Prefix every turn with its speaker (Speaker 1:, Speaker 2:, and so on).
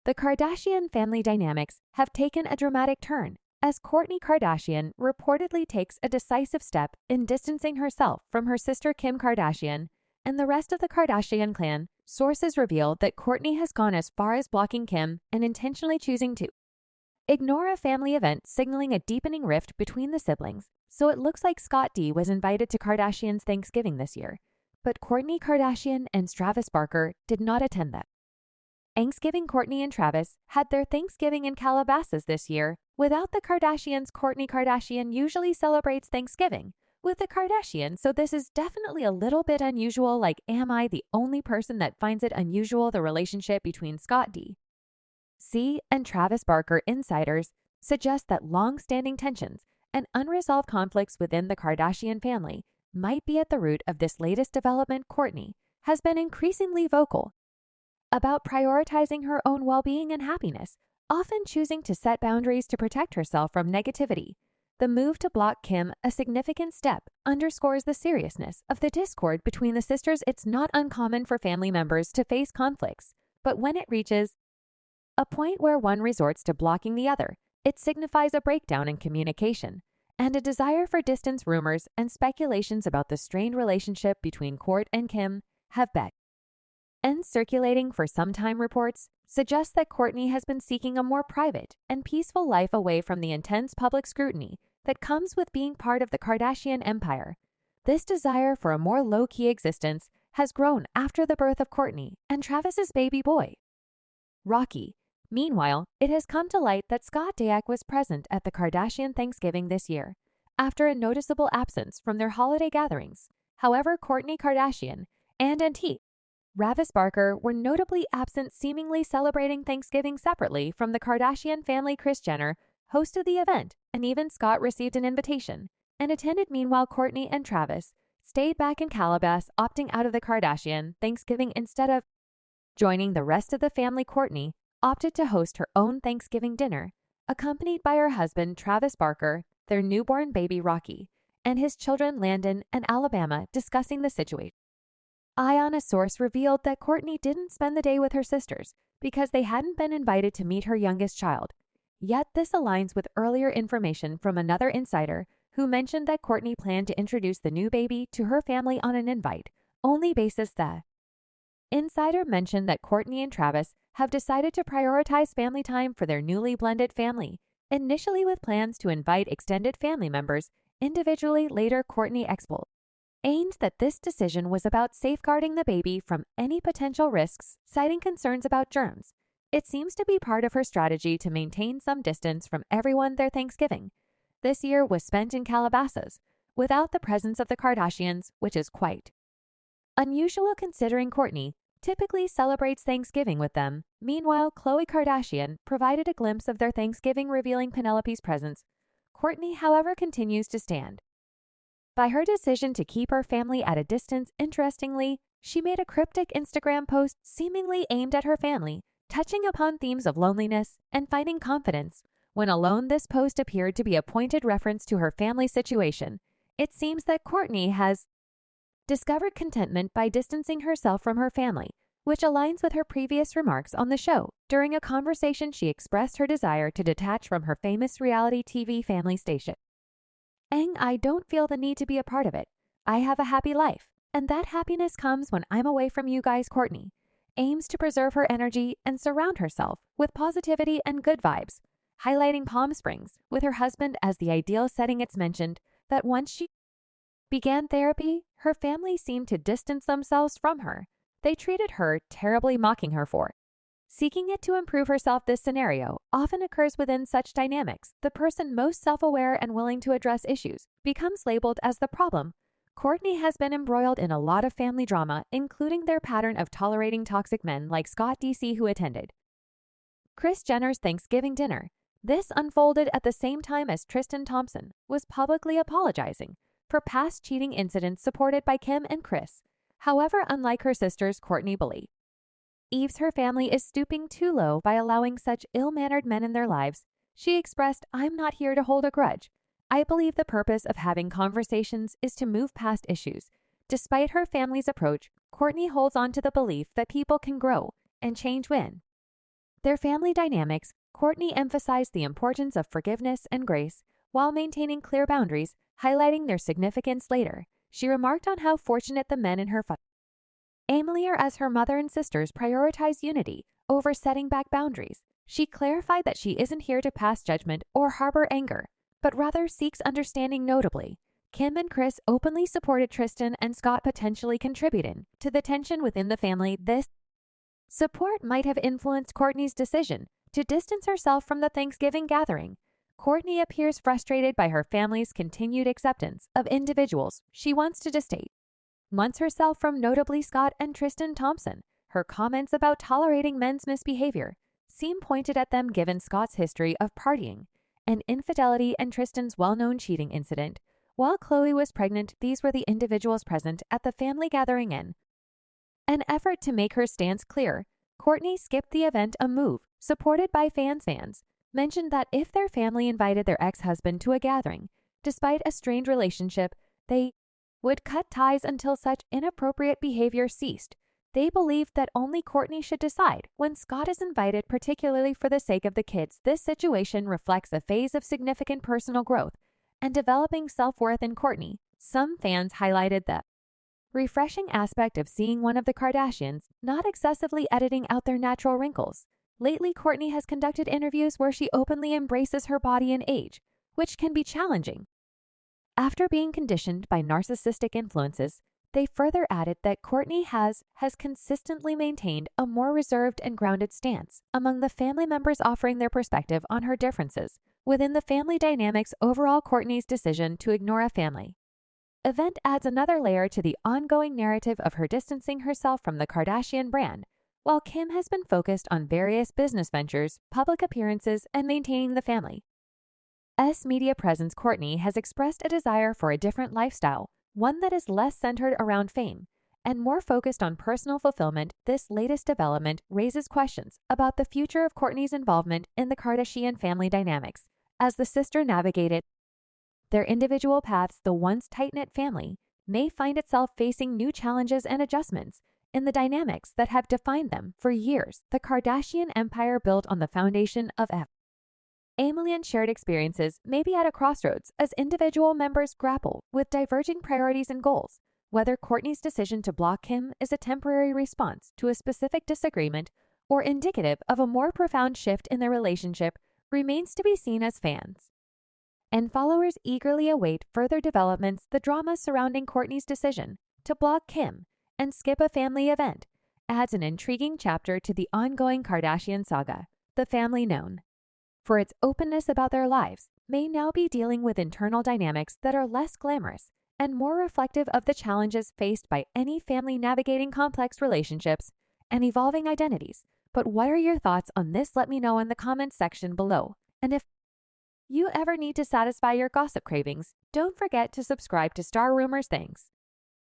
Speaker 1: The Kardashian family dynamics have taken a dramatic turn as Kourtney Kardashian reportedly takes a decisive step in distancing herself from her sister Kim Kardashian and the rest of the Kardashian clan. Sources reveal that Kourtney has gone as far as blocking Kim and intentionally choosing to ignore a family event, signaling a deepening rift between the siblings. So it looks like Scott D was invited to Kardashian's Thanksgiving this year, but Kourtney Kardashian and Travis Barker did not attend that Thanksgiving. Kourtney and Travis had their Thanksgiving in Calabasas this year without the Kardashians. Kourtney Kardashian usually celebrates Thanksgiving with the Kardashians, so this is definitely a little bit unusual. Like, am I the only person that finds it unusual, the relationship between Scott D. C. and Travis Barker? Insiders suggest that long-standing tensions and unresolved conflicts within the Kardashian family might be at the root of this latest development. Kourtney has been increasingly vocal about prioritizing her own well-being and happiness, often choosing to set boundaries to protect herself from negativity. The move to block Kim, a significant step, underscores the seriousness of the discord between the sisters. It's not uncommon for family members to face conflicts, but when it reaches a point where one resorts to blocking the other, it signifies a breakdown in communication and a desire for distance. Rumors and speculations about the strained relationship between Kourt and Kim have been circulating for some time. Reports suggest that Kourtney has been seeking a more private and peaceful life away from the intense public scrutiny that comes with being part of the Kardashian empire. This desire for a more low-key existence has grown after the birth of Kourtney and Travis's baby boy, Rocky. Meanwhile, it has come to light that Scott Disick was present at the Kardashian Thanksgiving this year, after a noticeable absence from their holiday gatherings. However, Kourtney Kardashian and auntie Travis Barker were notably absent, seemingly celebrating Thanksgiving separately from the Kardashian family. Kris Jenner hosted the event, and even Scott received an invitation and attended. Meanwhile, Kourtney and Travis stayed back in Calabasas, opting out of the Kardashian Thanksgiving instead of joining the rest of the family. Kourtney opted to host her own Thanksgiving dinner, accompanied by her husband Travis Barker, their newborn baby Rocky, and his children Landon and Alabama, discussing the situation. A source revealed that Kourtney didn't spend the day with her sisters because they hadn't been invited to meet her youngest child. Yet this aligns with earlier information from another insider who mentioned that Kourtney planned to introduce the new baby to her family on an invite-only basis. The insider mentioned that Kourtney and Travis have decided to prioritize family time for their newly blended family, initially with plans to invite extended family members individually. Later, Kourtney explained that this decision was about safeguarding the baby from any potential risks, citing concerns about germs. It seems to be part of her strategy to maintain some distance from everyone. Their Thanksgiving this year was spent in Calabasas, without the presence of the Kardashians, which is quite unusual considering Kourtney typically celebrates Thanksgiving with them. Meanwhile, Khloe Kardashian provided a glimpse of their Thanksgiving, revealing Penelope's presence. Kourtney, however, continues to stand by her decision to keep her family at a distance. Interestingly, she made a cryptic Instagram post seemingly aimed at her family, touching upon themes of loneliness and finding confidence when alone. This post appeared to be a pointed reference to her family situation. It seems that Kourtney has discovered contentment by distancing herself from her family, which aligns with her previous remarks on the show. During a conversation, she expressed her desire to detach from her famous reality TV family station. I don't feel the need to be a part of it. I have a happy life, and that happiness comes when I'm away from you guys. Kourtney aims to preserve her energy and surround herself with positivity and good vibes, highlighting Palm Springs with her husband as the ideal setting. It's mentioned that once she began therapy, her family seemed to distance themselves from her. They treated her terribly, mocking her for seeking it to improve herself. This scenario often occurs within such dynamics. The person most self-aware and willing to address issues becomes labeled as the problem. Kourtney has been embroiled in a lot of family drama, including their pattern of tolerating toxic men like Scott DC, who attended Kris Jenner's Thanksgiving dinner. This unfolded at the same time as Tristan Thompson was publicly apologizing for past cheating incidents supported by Kim and Kris. However, unlike her sisters, Kourtney believes her family is stooping too low by allowing such ill-mannered men in their lives. She expressed, "I'm not here to hold a grudge. I believe the purpose of having conversations is to move past issues." Despite her family's approach, Kourtney holds on to the belief that people can grow and change when Their family dynamics, Kourtney emphasized the importance of forgiveness and grace while maintaining clear boundaries, highlighting their significance later. She remarked on how fortunate the men in her family are as her mother and sisters prioritize unity over setting back boundaries. She clarified that she isn't here to pass judgment or harbor anger, but rather seeks understanding. Notably, Kim and Kris openly supported Tristan and Scott, potentially contributing to the tension within the family. This support might have influenced Kourtney's decision to distance herself from the Thanksgiving gathering. Kourtney appears frustrated by her family's continued acceptance of individuals she wants to distance herself from, notably Scott and Tristan Thompson. Her comments about tolerating men's misbehavior seem pointed at them given Scott's history of partying and infidelity and Tristan's well-known cheating incident. While Khloe was pregnant, these were the individuals present at the family gathering. In an effort to make her stance clear, Kourtney skipped the event, a move supported by fans. Fans mentioned that if their family invited their ex-husband to a gathering, despite a strained relationship, they would cut ties until such inappropriate behavior ceased. They believed that only Kourtney should decide when Scott is invited, particularly for the sake of the kids. This situation reflects a phase of significant personal growth and developing self-worth in Kourtney. Some fans highlighted the refreshing aspect of seeing one of the Kardashians not excessively editing out their natural wrinkles. Lately, Kourtney has conducted interviews where she openly embraces her body and age, which can be challenging after being conditioned by narcissistic influences. They further added that Kourtney has consistently maintained a more reserved and grounded stance among the family members, offering their perspective on her differences within the family dynamics. Overall, Kourtney's decision to ignore a family event adds another layer to the ongoing narrative of her distancing herself from the Kardashian brand, while Kim has been focused on various business ventures, public appearances, and maintaining the family's media presence. Kourtney has expressed a desire for a different lifestyle, one that is less centered around fame and more focused on personal fulfillment. This latest development raises questions about the future of Kourtney's involvement in the Kardashian family dynamics. As the sister navigated their individual paths, the once tight-knit family may find itself facing new challenges and adjustments in the dynamics that have defined them for years. The Kardashian empire, built on the foundation of family and shared experiences, may be at a crossroads as individual members grapple with diverging priorities and goals. Whether Kourtney's decision to block Kim is a temporary response to a specific disagreement or indicative of a more profound shift in their relationship remains to be seen, as fans and followers eagerly await further developments. The drama surrounding Kourtney's decision to block Kim and skip a family event adds an intriguing chapter to the ongoing Kardashian saga. The family, known for its openness about their lives, may now be dealing with internal dynamics that are less glamorous and more reflective of the challenges faced by any family navigating complex relationships and evolving identities. But what are your thoughts on this? Let me know in the comments section below. And if you ever need to satisfy your gossip cravings, don't forget to subscribe to Star Rumors. Thanks.